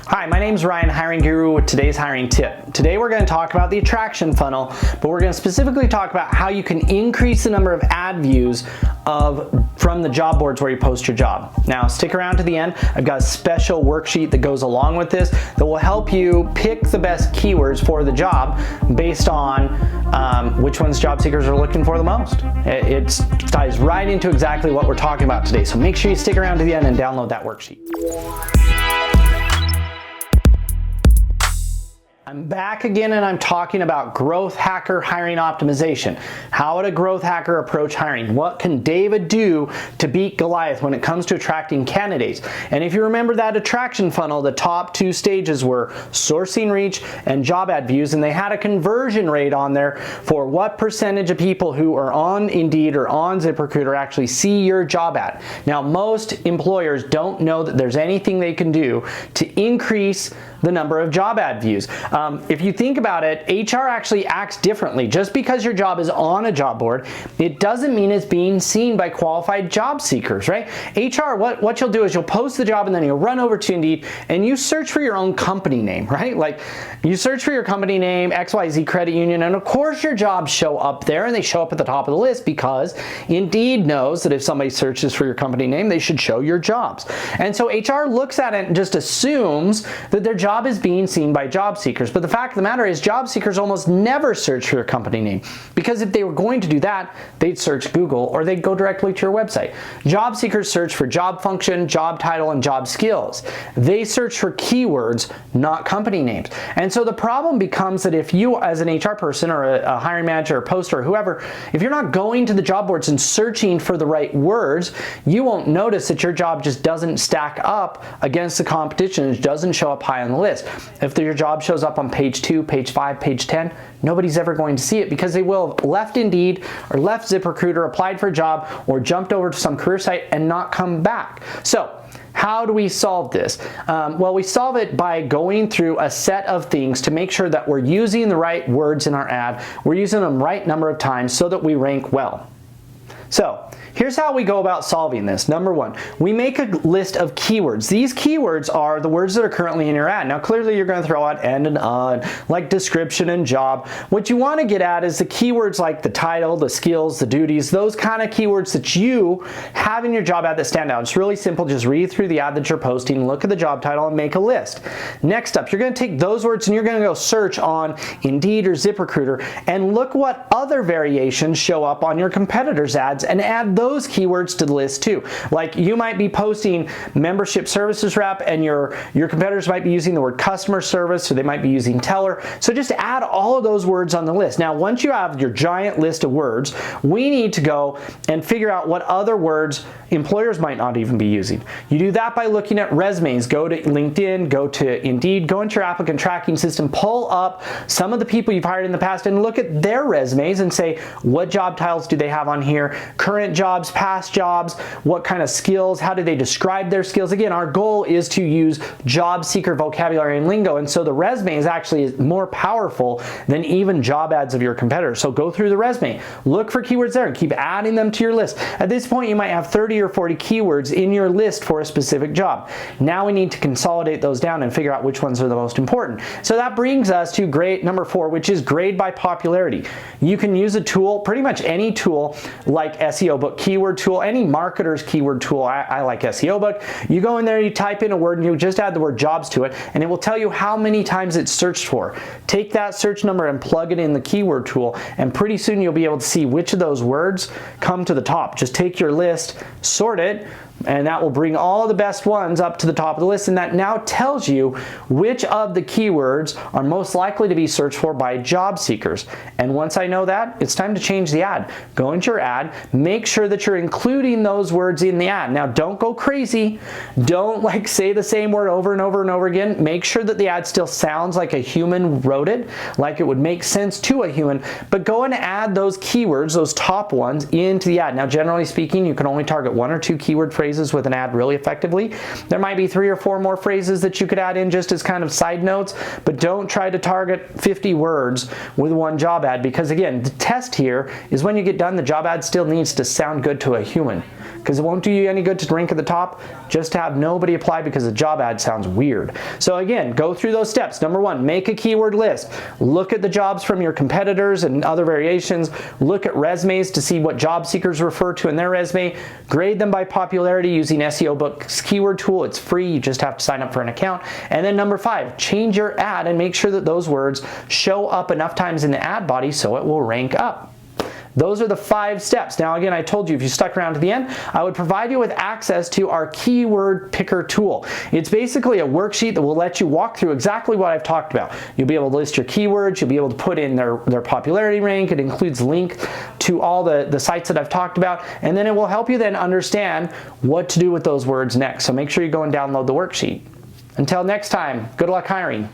Hi, my name is Ryan, Hiring Guru, with today's hiring tip. Today we're going to talk about the attraction funnel, but we're going to specifically talk about how you can increase the number of ad views from the job boards where you post your job. Now stick around to the end. I've got a special worksheet that goes along with this that will help you pick the best keywords for the job based on which ones job seekers are looking for the most. It ties right into exactly what we're talking about today, so make sure you stick around to the end and download that worksheet. I'm back again and I'm talking about growth hacker hiring optimization. How would a growth hacker approach hiring? What can David do to beat Goliath when it comes to attracting candidates? And if you remember that attraction funnel, the top two stages were sourcing reach and job ad views, and they had a conversion rate on there for what percentage of people who are on Indeed or on ZipRecruiter actually see your job ad. Now, most employers don't know that there's anything they can do to increase the number of job ad views. If you think about it, HR actually acts differently. Just because your job is on a job board, it doesn't mean it's being seen by qualified job seekers, right? HR, what you'll do is you'll post the job and then you'll run over to Indeed and you search for your own company name, right? Like you search for your company name, XYZ Credit Union, and of course your jobs show up there and they show up at the top of the list because Indeed knows that if somebody searches for your company name, they should show your jobs. And so HR looks at it and just assumes that their job is being seen by job seekers. But the fact of the matter is job seekers almost never search for your company name, because if they were going to do that, they'd search Google or they'd go directly to your website. Job seekers search for job function, job title, and job skills. They search for keywords, not company names. And so the problem becomes that if you as an HR person or a hiring manager or poster or whoever, if you're not going to the job boards and searching for the right words, you won't notice that your job just doesn't stack up against the competition. It doesn't show up high on the list. If your job shows up on page 2, page 5, page 10, nobody's ever going to see it because they will have left Indeed or left ZipRecruiter, applied for a job, or jumped over to some career site and not come back. So how do we solve this? Well, we solve it by going through a set of things to make sure that we're using the right words in our ad, we're using them right number of times so that we rank well. So here's how we go about solving this. Number one, we make a list of keywords. These keywords are the words that are currently in your ad. Now, clearly you're going to throw out and like description and job. What you want to get at is the keywords like the title, the skills, the duties, those kind of keywords that you have in your job ad that stand out. It's really simple. Just read through the ad that you're posting, look at the job title, and make a list. Next up, you're going to take those words and you're going to go search on Indeed or ZipRecruiter and look what other variations show up on your competitors' ads and add those keywords to the list too. Like you might be posting membership services rep and your competitors might be using the word customer service, or they might be using teller. So just add all of those words on the list. Now, once you have your giant list of words, we need to go and figure out what other words employers might not even be using. You do that by looking at resumes. Go to LinkedIn, go to Indeed, go into your applicant tracking system, pull up some of the people you've hired in the past and look at their resumes and say, what job titles do they have on here? Current jobs, past jobs, what kind of skills, how do they describe their skills? Again, our goal is to use job seeker vocabulary and lingo, and so the resume is actually more powerful than even job ads of your competitors. So go through the resume, look for keywords there, and keep adding them to your list. At this point, you might have 30 or 40 keywords in your list for a specific job. Now we need to consolidate those down and figure out which ones are the most important. So that brings us to grade number 4, which is grade by popularity. You can use a tool, pretty much any tool like SEO Book keyword tool, any marketer's keyword tool. I like SEO Book. You go in there, you type in a word, and you just add the word jobs to it, and it will tell you how many times it's searched for. Take that search number and plug it in the keyword tool, and pretty soon you'll be able to see which of those words come to the top. Just take your list, sort it, and that will bring all the best ones up to the top of the list, and that now tells you which of the keywords are most likely to be searched for by job seekers. And once I know that, it's time to change the ad. Go into your ad, make sure that you're including those words in the ad. Now, don't go crazy. Don't like say the same word over and over and over again. Make sure that the ad still sounds like a human wrote it, like it would make sense to a human, but go and add those keywords, those top ones, into the ad. Now, generally speaking, you can only target 1 or 2 keyword phrases with an ad really effectively. There might be 3 or 4 more phrases that you could add in just as kind of side notes, but don't try to target 50 words with one job ad, because again, the test here is when you get done, the job ad still needs to sound good to a human. because it won't do you any good to rank at the top just to have nobody apply because the job ad sounds weird. So again, go through those steps. Number one, make a keyword list. Look at the jobs from your competitors and other variations. Look at resumes to see what job seekers refer to in their resume. Grade them by popularity using SEO Book's keyword tool. It's free. You just have to sign up for an account. And then number 5, change your ad and make sure that those words show up enough times in the ad body so it will rank up. Those are the 5 steps. Now again, I told you if you stuck around to the end, I would provide you with access to our keyword picker tool. It's basically a worksheet that will let you walk through exactly what I've talked about. You'll be able to list your keywords, you'll be able to put in their popularity rank, it includes link to all the sites that I've talked about, and then it will help you then understand what to do with those words next. So make sure you go and download the worksheet. Until next time, good luck hiring.